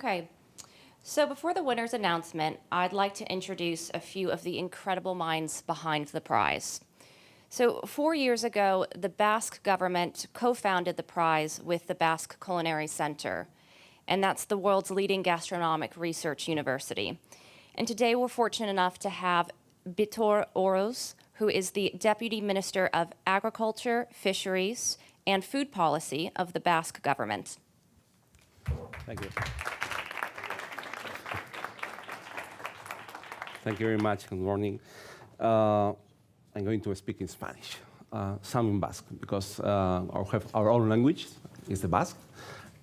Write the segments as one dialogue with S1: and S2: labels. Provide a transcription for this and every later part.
S1: Okay, so before the winner's announcement, I'd like to introduce a few of the incredible minds behind the prize. So 4 years ago, the Basque government co-founded the prize with the Basque Culinary Center, and that's the world's leading gastronomic research university. And today we're fortunate enough to have Bitor Oroz, who is the Deputy Minister of Agriculture, Fisheries, and Food Policy of the Basque government.
S2: Thank you. Thank you very much. Good morning. I'm going to speak in Spanish, some in Basque, because our own language is the Basque.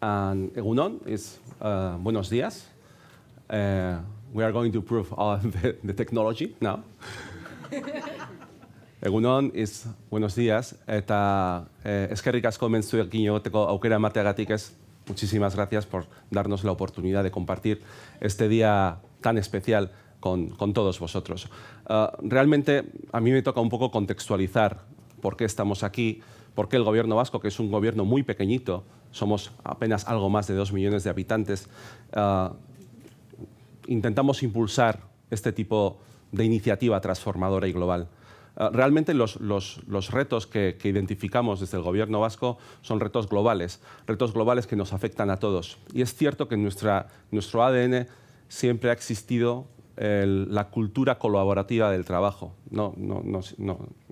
S2: And Egunon is buenos días. We are going to prove the technology now. Egunon is buenos días, eta eskerrik asko hemen zuekin egoteko aukera emateagatik ez. Muchísimas gracias por darnos la oportunidad de compartir este día tan especial con todos vosotros. Realmente a mí me toca un poco contextualizar por qué estamos aquí, por qué el gobierno vasco, que es un gobierno muy pequeñito, somos apenas algo más de 2 millones de habitantes, intentamos impulsar este tipo de iniciativa transformadora y global. Realmente los retos que identificamos desde el gobierno vasco son retos globales que nos afectan a todos. Y es cierto que en nuestro ADN siempre ha existido la cultura colaborativa del trabajo.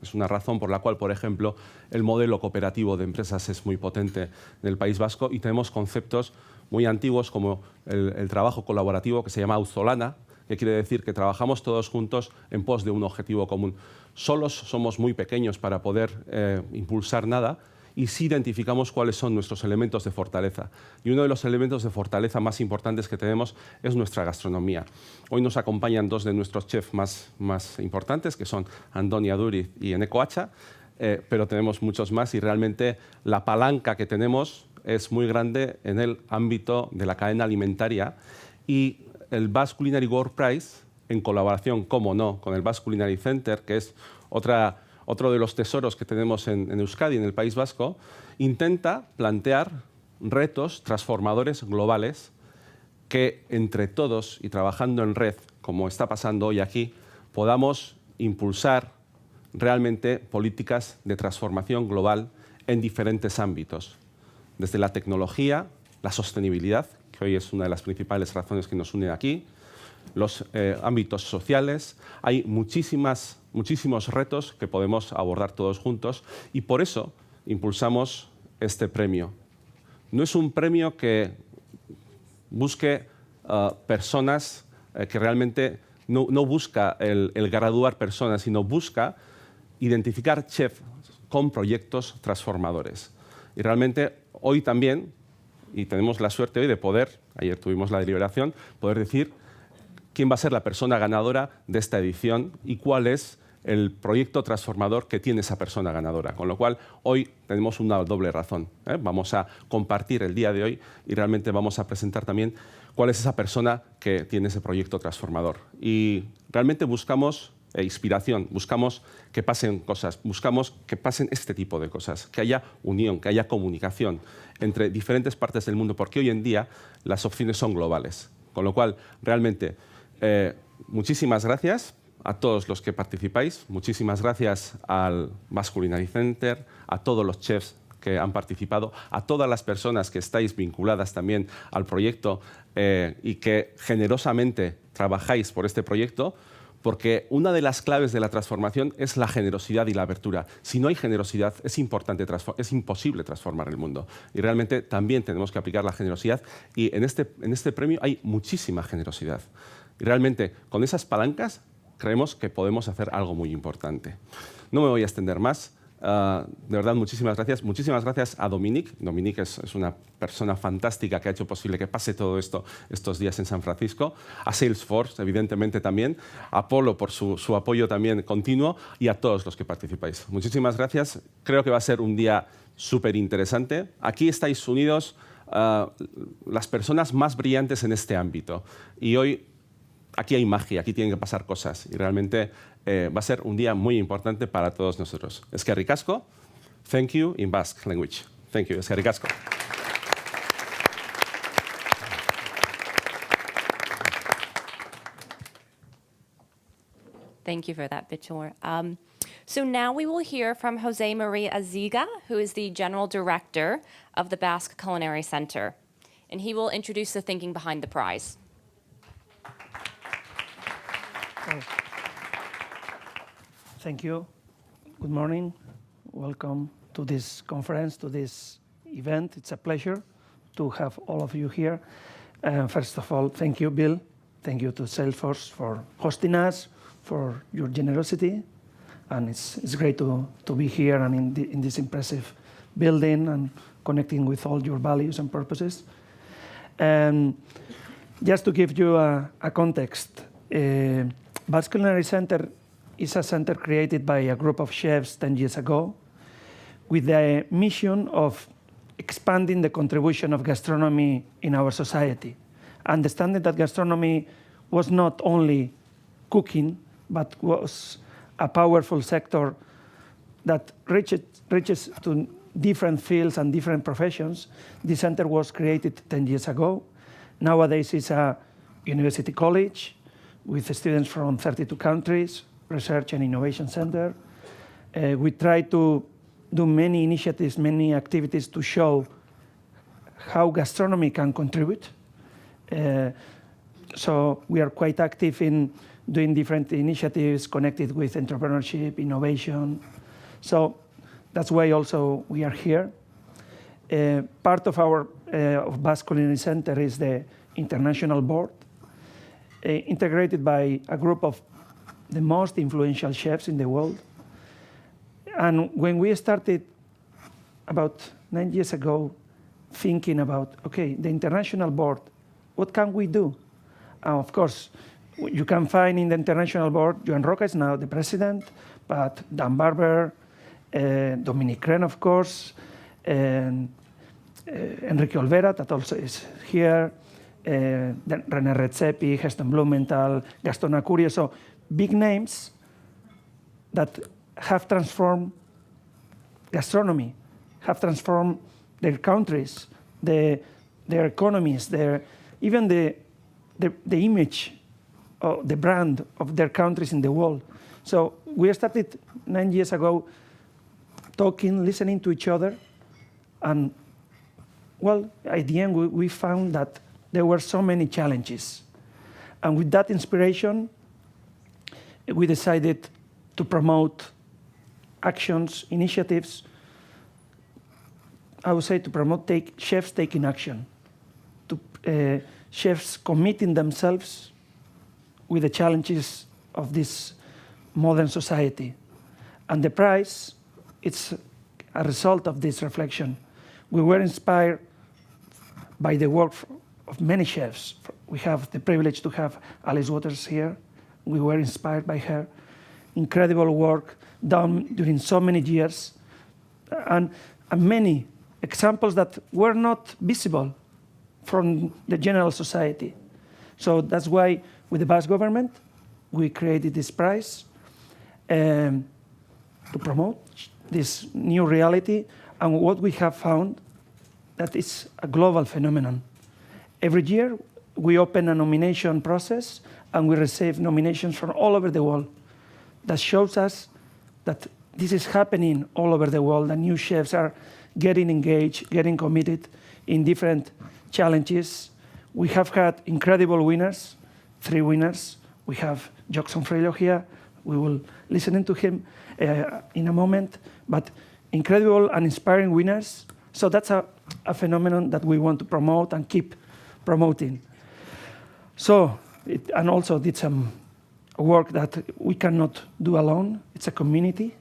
S2: Es una razón por la cual, por ejemplo, el modelo cooperativo de empresas es muy potente en el País Vasco y tenemos conceptos muy antiguos como el trabajo colaborativo que se llama auzolana, que quiere decir que trabajamos todos juntos en pos de un objetivo común. Solos somos muy pequeños para poder impulsar nada y sí identificamos cuáles son nuestros elementos de fortaleza. Y uno de los elementos de fortaleza más importantes que tenemos es nuestra gastronomía. Hoy nos acompañan 2 de nuestros chefs más importantes, que son Andoni Aduriz y Eneko Acha, pero tenemos muchos más y realmente la palanca que tenemos es muy grande en el ámbito de la cadena alimentaria y el Basque Culinary World Prize, en colaboración, como no, con el Basque Culinary Center, que es otro de los tesoros que tenemos en Euskadi, en el País Vasco, intenta plantear retos transformadores globales que entre todos y trabajando en red, como está pasando hoy aquí, podamos impulsar realmente políticas de transformación global en diferentes ámbitos, desde la tecnología, la sostenibilidad, que hoy es una de las principales razones que nos une aquí, los ámbitos sociales. Hay muchísimos retos que podemos abordar todos juntos y por eso impulsamos este premio. No es un premio que busque personas, que realmente no busca el graduar personas, sino busca identificar chefs con proyectos transformadores. Y realmente hoy también, y tenemos la suerte hoy de poder, ayer tuvimos la deliberación, poder decir quién va a ser la persona ganadora de esta edición y cuál es el proyecto transformador que tiene esa persona ganadora. Con lo cual, hoy tenemos una doble razón. Vamos a compartir el día de hoy y realmente vamos a presentar también cuál es esa persona que tiene ese proyecto transformador. Y realmente buscamos inspiración, buscamos que pasen cosas, buscamos que pasen este tipo de cosas, que haya unión, que haya comunicación entre diferentes partes del mundo, porque hoy en día las opciones son globales. Con lo cual, realmente, muchísimas gracias a todos los que participáis, muchísimas gracias al Basque Culinary Center, a todos los chefs que han participado, a todas las personas que estáis vinculadas también al proyecto y que generosamente trabajáis por este proyecto, porque una de las claves de la transformación es la generosidad y la apertura. Si no hay generosidad, es imposible transformar el mundo. Y realmente también tenemos que aplicar la generosidad y en este premio hay muchísima generosidad. Y realmente con esas palancas creemos que podemos hacer algo muy importante. No me voy a extender más. De verdad, muchísimas gracias. Muchísimas gracias a Dominique. Dominique es una persona fantástica que ha hecho posible que pase todo esto estos días en San Francisco. A Salesforce, evidentemente también. A Polo por su apoyo también continuo y a todos los que participáis. Muchísimas gracias. Creo que va a ser un día súper interesante. Aquí estáis unidos las personas más brillantes en este ámbito. Y hoy aquí hay magia, aquí tienen que pasar cosas y realmente va a ser un día muy importante para todos nosotros. Eskerrik asko, thank you in Basque language. Thank you, eskerrik asko.
S1: Thank you for that, Bichor. So now we will hear from Jose Maria Aziga, who is the General Director of the Basque Culinary Center. And he will introduce the thinking behind the prize.
S3: Thank you. Good morning. Welcome to this conference, to this event. It's a pleasure to have all of you here. First of all, thank you, Bill. Thank you to Salesforce for hosting us, for your generosity. And it's great to be here and in this impressive building and connecting with all your values and purposes. And just to give you a context, Basque Culinary Center is a center created by a group of chefs 10 years ago with the mission of expanding the contribution of gastronomy in our society. Understanding that gastronomy was not only cooking, but was a powerful sector that reaches to different fields and different professions. The center was created 10 years ago. Nowadays it's a university college with students from 32 countries, research and innovation center. We try to do many initiatives, many activities to show how gastronomy can contribute. So we are quite active in doing different initiatives connected with entrepreneurship, innovation. So that's why also we are here. Part of our of Basque Culinary Center is the international board, integrated by a group of the most influential chefs in the world. And when we started about 9 years ago, thinking about, okay, the international board, what can we do? Of course, you can find in the international board, Joan Roca is now the president, but Dan Barber, Dominic Kren, of course, and Enrique Olvera, that also is here, René Redzepi, Heston Blumenthal, Gaston Acurio, so big names that have transformed gastronomy, have transformed their countries, their economies, even the image, the brand of their countries in the world. So we started 9 years ago talking, listening to each other, and well, at the end we found that there were so many challenges. And with that inspiration, we decided to promote actions, initiatives, I would say to promote chefs taking action, to chefs committing themselves with the challenges of this modern society. And the prize, it's a result of this reflection. We were inspired by the work of many chefs. We have the privilege to have Alice Waters here. We were inspired by her. Incredible work done during so many years, and many examples that were not visible from the general society. So that's why with the Basque government, we created this prize to promote this new reality. And what we have found, that it's a global phenomenon. Every year, we open a nomination process and we receive nominations from all over the world. That shows us that this is happening all over the world, and new chefs are getting engaged, getting committed in different challenges. We have had incredible winners, 3 winners. We have Jackson Freilo here. We will listen to him in a moment, but incredible and inspiring winners. So that's a phenomenon that we want to promote and keep promoting. So, and also did some work that we cannot do alone. It's a community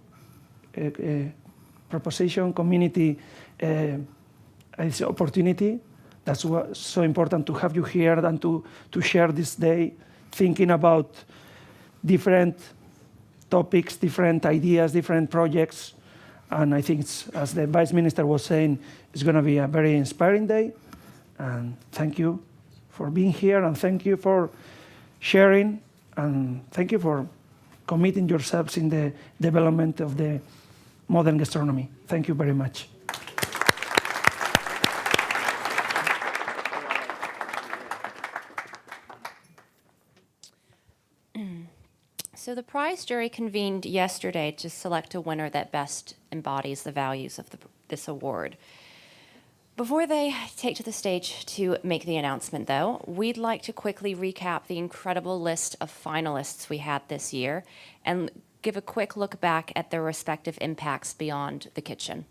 S3: proposition, community it's an opportunity. That's what's so important to have you here and to share this day, thinking about different topics, different ideas, different projects. And I think, it's, as the Vice Minister was saying, it's going to be a very inspiring day. And thank you for being here, and thank you for sharing, and thank you for committing yourselves in the development of the modern gastronomy. Thank you very much.
S1: So So the prize jury convened yesterday to select a winner that best embodies the values of this award. Before they take to the stage to make the announcement, though, we'd like to quickly recap the incredible list of finalists we had this year and give a quick look back at their respective impacts beyond the kitchen.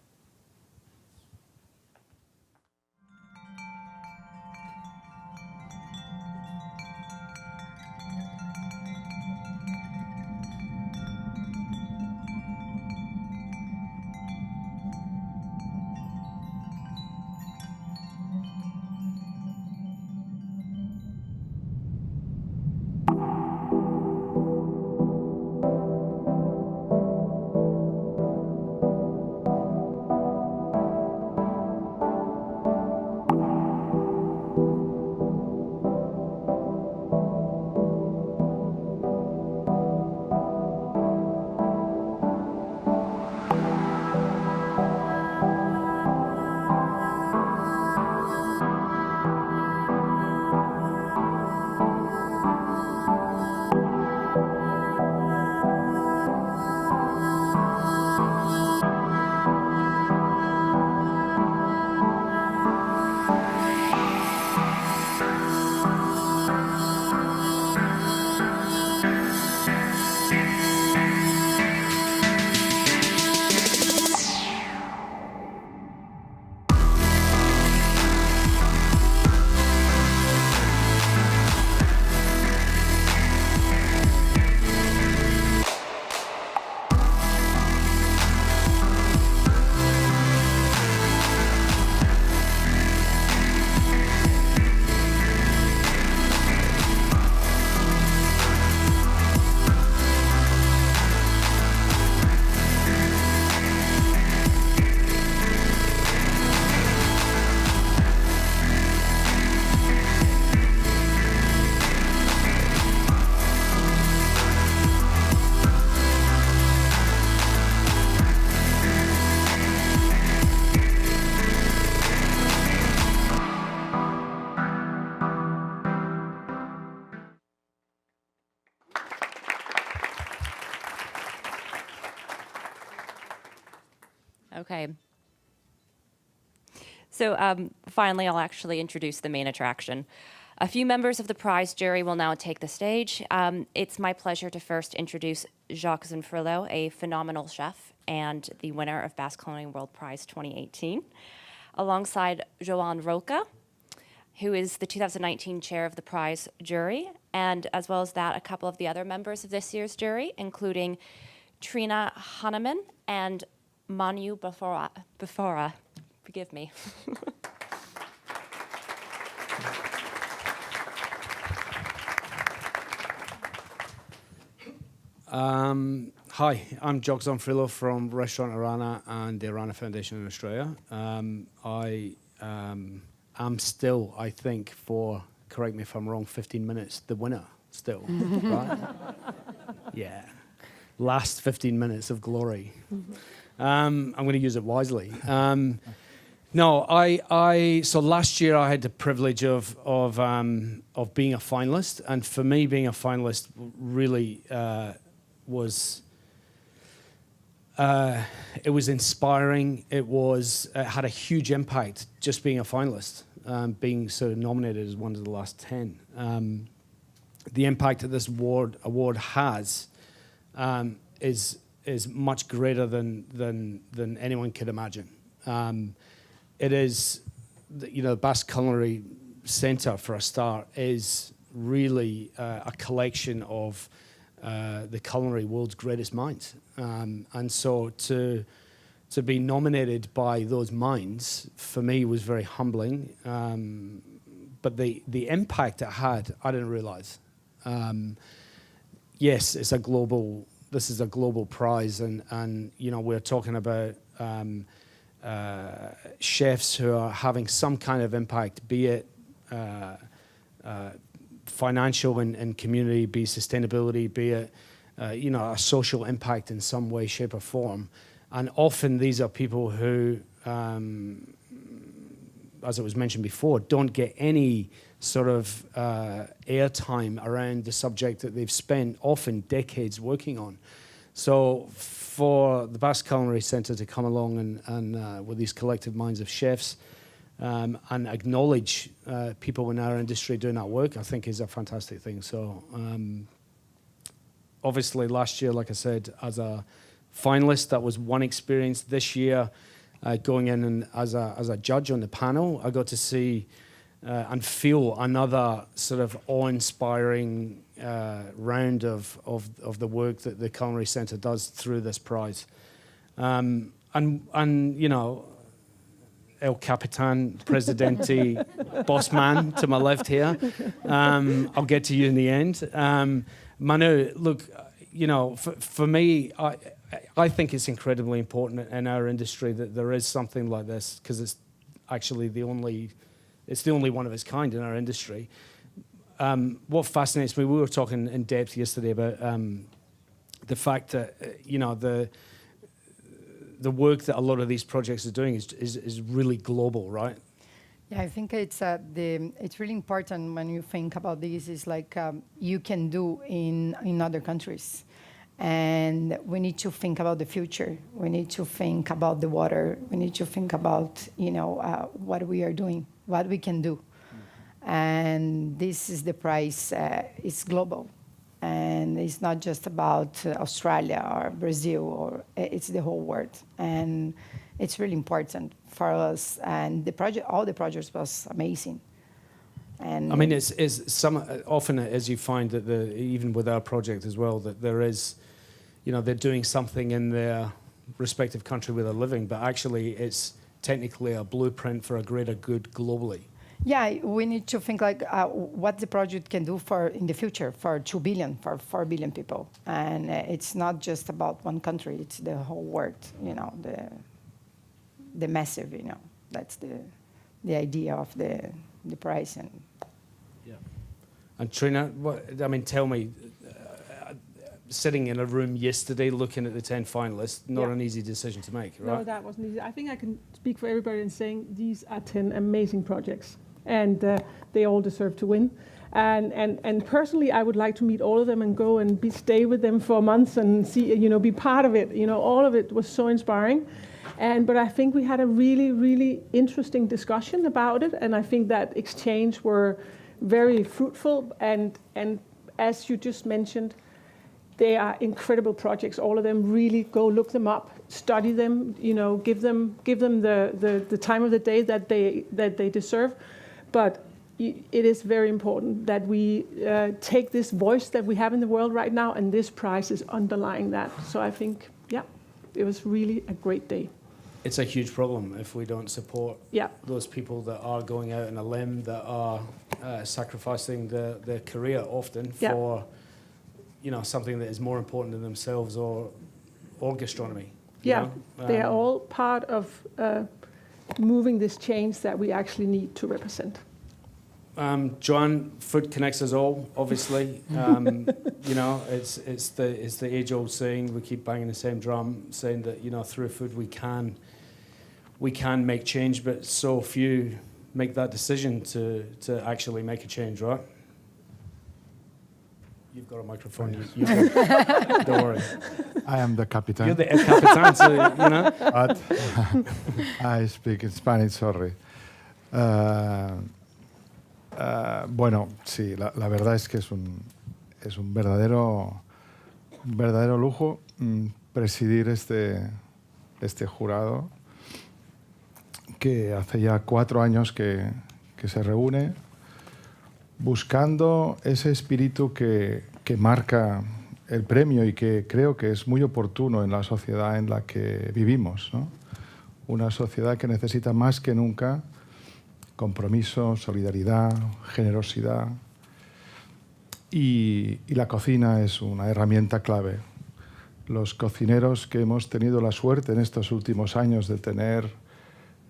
S1: Okay. So finally, I'll actually introduce the main attraction. A few members of the prize jury will now take the stage. It's my pleasure to first introduce Jacques Zanfrillo, a phenomenal chef and the winner of Basque Culinary World Prize 2018, alongside Joan Roca, who is the 2019 chair of the prize jury, and as well as that, a couple of the other members of this year's jury, including Trina Hanneman and Manu Bafora. Forgive me.
S4: Hi, I'm Jacques Zanfrillo from Restaurant Arana and the Arana Foundation in Australia. I am still, I think, for, correct me if I'm wrong, 15 minutes, the winner still, right? Yeah. Last 15 minutes of glory. I'm going to use it wisely. No, so last year I had the privilege of being a finalist, and for me, being a finalist really was it was inspiring. It had a huge impact just being a finalist, being sort of nominated as one of the last 10. The impact that this award has is much greater than anyone could imagine. It is, the Basque Culinary Center, for a start, is really a collection of the culinary world's greatest minds. And so to be nominated by those minds, for me, was very humbling. But the impact it had, I didn't realize. Yes, this is a global prize, and we're talking about chefs who are having some kind of impact, be it financial and community, be it sustainability, be it a social impact in some way, shape, or form. And often these are people who as it was mentioned before, don't get any sort of airtime around the subject that they've spent often decades working on. So for the Basque Culinary Center to come along and with these collective minds of chefs and acknowledge people in our industry doing that work, I think is a fantastic thing. So obviously last year, like I said, as a finalist, that was one experience. This year, going in and as a judge on the panel, I got to see and feel another sort of awe-inspiring round of the work that the Culinary Center does through this prize. And you know, El Capitan, Presidente, boss man to my left here. I'll get to you in the end. Manu, look, you know, for me, I think it's incredibly important in our industry that there is something like this, because it's actually the only one of its kind in our industry. What fascinates me, we were talking in depth yesterday about the fact that you know the work that a lot of these projects are doing is really global, right?
S5: Yeah, I think it's really important when you think about this. Is like you can do in other countries, and we need to think about the future. We need to think about the water. We need to think about what we are doing, what we can do, and this is the prize. It's global, and it's not just about Australia or Brazil, or it's the whole world, and it's really important for us. And all the projects was amazing. And
S4: I mean, it's often as you find that even with our project as well, that there is, you know, they're doing something in their respective country where they're living, but actually it's technically a blueprint for a greater good globally.
S5: yeah, we need to think like what the project can do in the future for 2 billion, for 4 billion people. And it's not just about one country, it's the whole world, you know, the massive, you know, that's the idea of the prize. And
S4: yeah. And Trina, tell me, sitting in a room yesterday looking at the 10 finalists, not an easy decision to make, right?
S6: No, that wasn't easy. I think I can speak for everybody in saying these are 10 amazing projects, and they all deserve to win. And personally, I would like to meet all of them and go and stay with them for months and see, you know, be part of it. You know, all of it was so inspiring. But I think we had a really, really interesting discussion about it, and I think that exchange were very fruitful. And as you just mentioned, they are incredible projects. All of them. Really go look them up, study them. You know, give them the time of the day that they deserve. But it is very important that we take this voice that we have in the world right now, and this prize is underlying that. So I think, yeah, it was really a great day.
S4: It's a huge problem if we don't support those people that are going out on a limb, that are sacrificing their career often for, you know, something that is more important than themselves or gastronomy.
S6: Yeah, they are all part of moving this change that we actually need to represent.
S4: Joanne, food connects us all, obviously. You know, it's the age-old saying, we keep banging the same drum, saying that, you know, through food we can make change, but so few make that decision to actually make a change, right? You've got a microphone. Don't worry.
S7: I am the capitán.
S4: You're the El Capitan, so, you know.
S7: But I speak in Spanish, sorry. Bueno, sí, la verdad es que es un verdadero lujo presidir este jurado, que hace ya 4 años que se reúne buscando ese espíritu que marca el premio y que creo que es muy oportuno en la sociedad en la que vivimos, ¿no? Una sociedad que necesita más que nunca compromiso, solidaridad, generosidad, y la cocina es una herramienta clave. Los cocineros que hemos tenido la suerte en estos últimos años de tener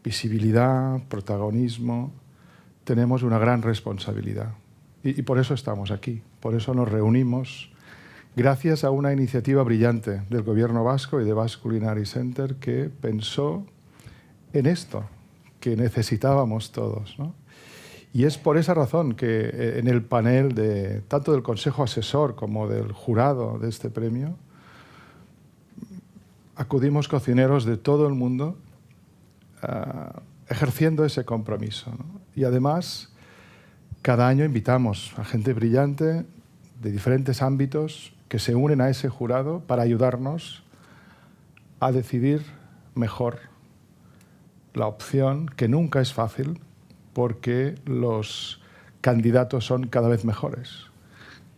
S7: visibilidad, protagonismo, tenemos una gran responsabilidad. Y por eso estamos aquí, por eso nos reunimos, gracias a una iniciativa brillante del Gobierno vasco y de Basque Culinary Center que pensó en esto, que necesitábamos todos, ¿no? Y es por esa razón que en el panel tanto del Consejo Asesor como del jurado de este premio acudimos cocineros de todo el mundo ejerciendo ese compromiso, ¿no? Y además, cada año invitamos a gente brillante de diferentes ámbitos que se unen a ese jurado para ayudarnos a decidir mejor la opción, que nunca es fácil, porque los candidatos son cada vez mejores.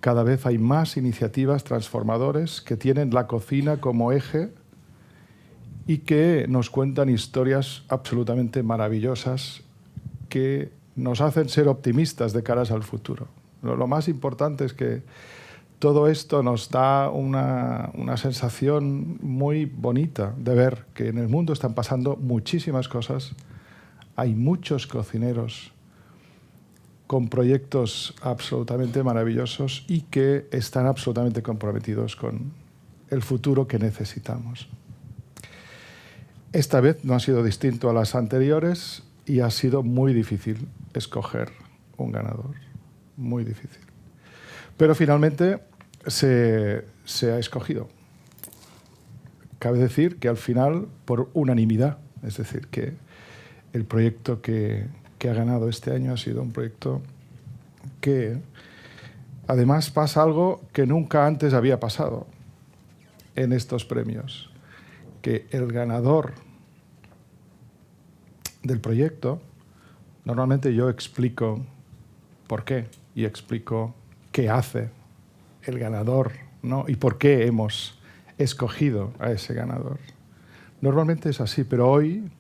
S7: Cada vez hay más iniciativas transformadoras que tienen la cocina como eje y que nos cuentan historias absolutamente maravillosas que nos hacen ser optimistas de caras al futuro. Lo más importante es que todo esto nos da una sensación muy bonita de ver que en el mundo están pasando muchísimas cosas. Hay muchos cocineros con proyectos absolutamente maravillosos y que están absolutamente comprometidos con el futuro que necesitamos. Esta vez no ha sido distinto a las anteriores y ha sido muy difícil escoger un ganador. Muy difícil. Pero finalmente se ha escogido. Cabe decir que al final, por unanimidad, es decir, que el proyecto que ha ganado este año ha sido un proyecto que además pasa algo que nunca antes había pasado en estos premios, que el ganador del proyecto, normalmente yo explico por qué y explico qué hace el ganador, ¿no? Y por qué hemos escogido a ese ganador. Normalmente es así, pero hoy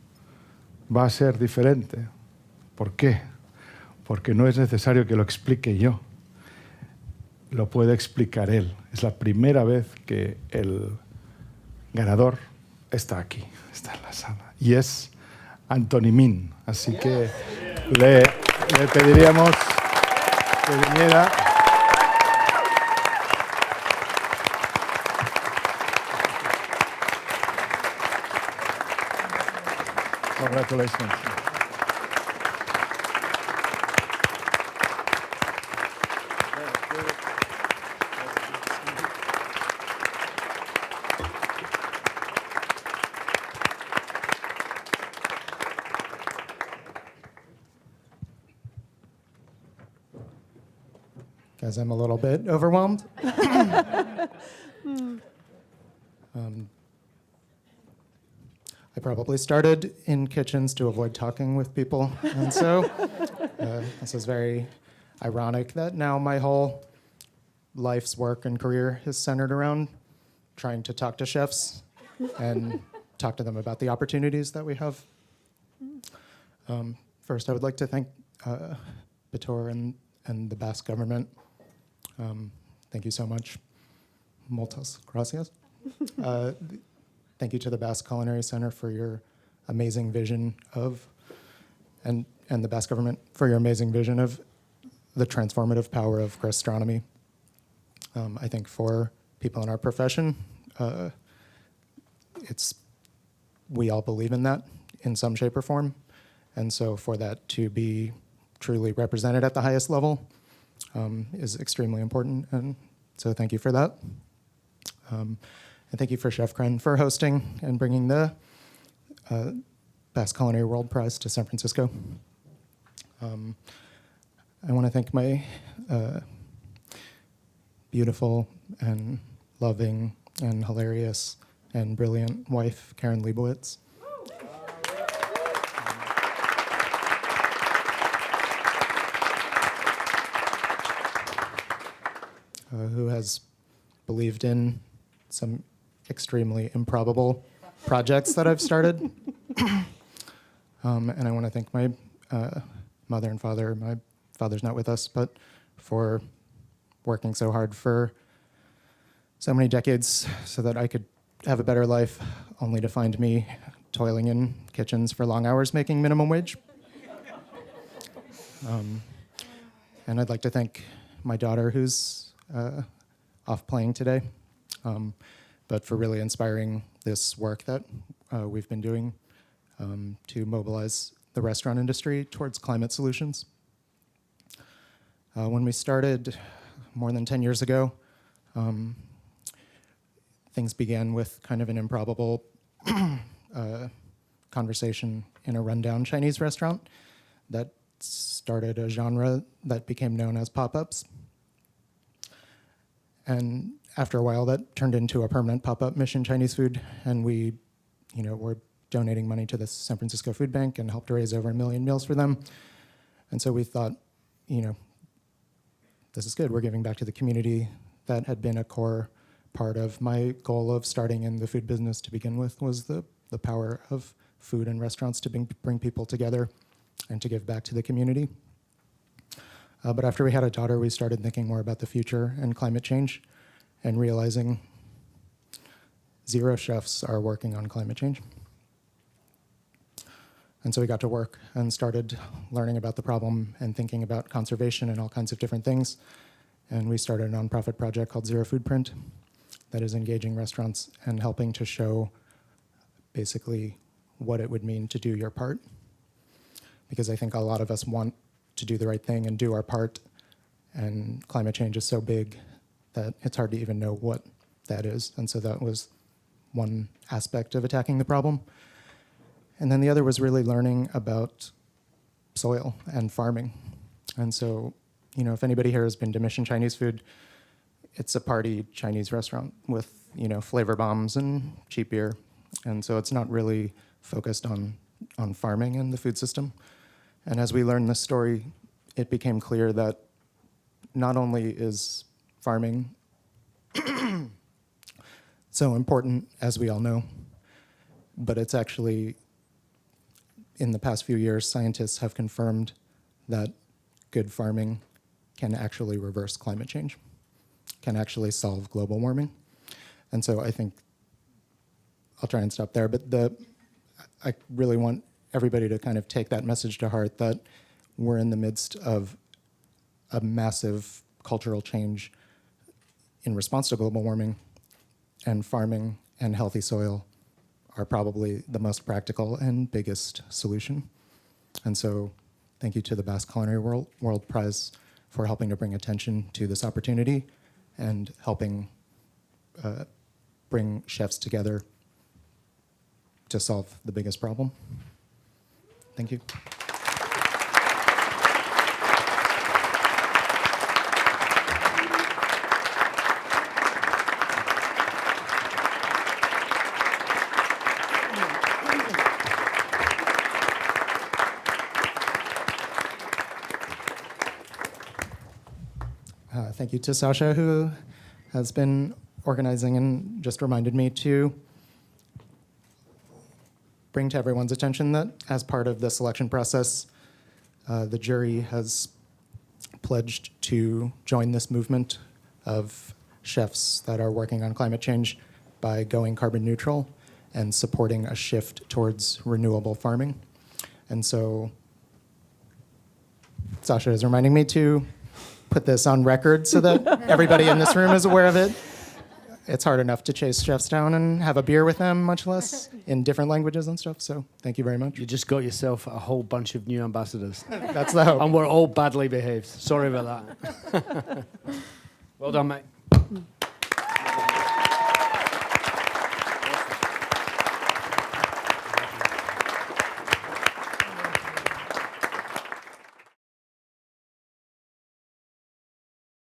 S7: va a ser diferente. ¿Por qué? Porque no es necesario que lo explique yo. Lo puede explicar él. Es la primera vez que el ganador está aquí, está en la sala. Y es Antoni Min. Así que le pediríamos que viniera. Congratulations.
S8: Guys, I'm a little bit overwhelmed. I probably started in kitchens to avoid talking with people, and so this is very ironic that now my whole life's work and career is centered around trying to talk to chefs and talk to them about the opportunities that we have. First, I would like to thank Bator and the Basque government. Thank you so much. Muchas gracias. Thank you to the Basque Culinary Center for your amazing vision of, and the Basque government for your amazing vision of the transformative power of gastronomy. I think for people in our profession, we all believe in that in some shape or form. And so for that to be truly represented at the highest level is extremely important. And so thank you for that. And thank you for Chef Kren for hosting and bringing the Basque Culinary World Prize to San Francisco. I want to thank my beautiful and loving and hilarious and brilliant wife, Karen Leibowitz. Who has believed in some extremely improbable projects that I've started. And I want to thank my mother and father. My father's not with us, but for working so hard for so many decades so that I could have a better life, only to find me toiling in kitchens for long hours making minimum wage. And I'd like to thank my daughter, who's off playing today, but for really inspiring this work that we've been doing to mobilize the restaurant industry towards climate solutions. When we started more than 10 years ago, things began with kind of an improbable conversation in a rundown Chinese restaurant that started a genre that became known as pop-ups. And after a while, that turned into a permanent pop-up Mission Chinese Food, and we, were donating money to the San Francisco Food Bank and helped raise over 1 million meals for them. And so we thought, this is good. We're giving back to the community. That had been a core part of my goal of starting in the food business to begin with, was the power of food and restaurants to bring people together and to give back to the community. But after we had a daughter, we started thinking more about the future and climate change and realizing 0 chefs are working on climate change. And so we got to work and started learning about the problem and thinking about conservation and all kinds of different things. And we started a nonprofit project called Zero Foodprint that is engaging restaurants and helping to show basically what it would mean to do your part. Because I think a lot of us want to do the right thing and do our part, and climate change is so big that it's hard to even know what that is. And so that was one aspect of attacking the problem. And then the other was really learning about soil and farming. And so, if anybody here has been to Mission Chinese Food, it's a party Chinese restaurant with, flavor bombs and cheap beer. And so it's not really focused on farming and the food system. And as we learned this story, it became clear that not only is farming so important, as we all know, but it's actually, in the past few years, scientists have confirmed that good farming can actually reverse climate change, can actually solve global warming. And so I think I'll try and stop there, but I really want everybody to kind of take that message to heart, that we're in the midst of a massive cultural change in response to global warming, and farming and healthy soil are probably the most practical and biggest solution. And so thank you to the Basque Culinary World Prize for helping to bring attention to this opportunity and helping bring chefs together to solve the biggest problem. Thank you. Thank you to Sasha, who has been organizing and just reminded me to bring to everyone's attention that as part of the selection process, the jury has pledged to join this movement of chefs that are working on climate change by going carbon neutral and supporting a shift towards renewable farming. And so Sasha is reminding me to put this on record so that everybody in this room is aware of it. It's hard enough to chase chefs down and have a beer with them, much less in different languages and stuff. So thank you very much.
S4: You just got yourself a whole bunch of new ambassadors.
S8: That's the hope.
S4: And we're all badly behaved. Sorry about that. Well done, mate.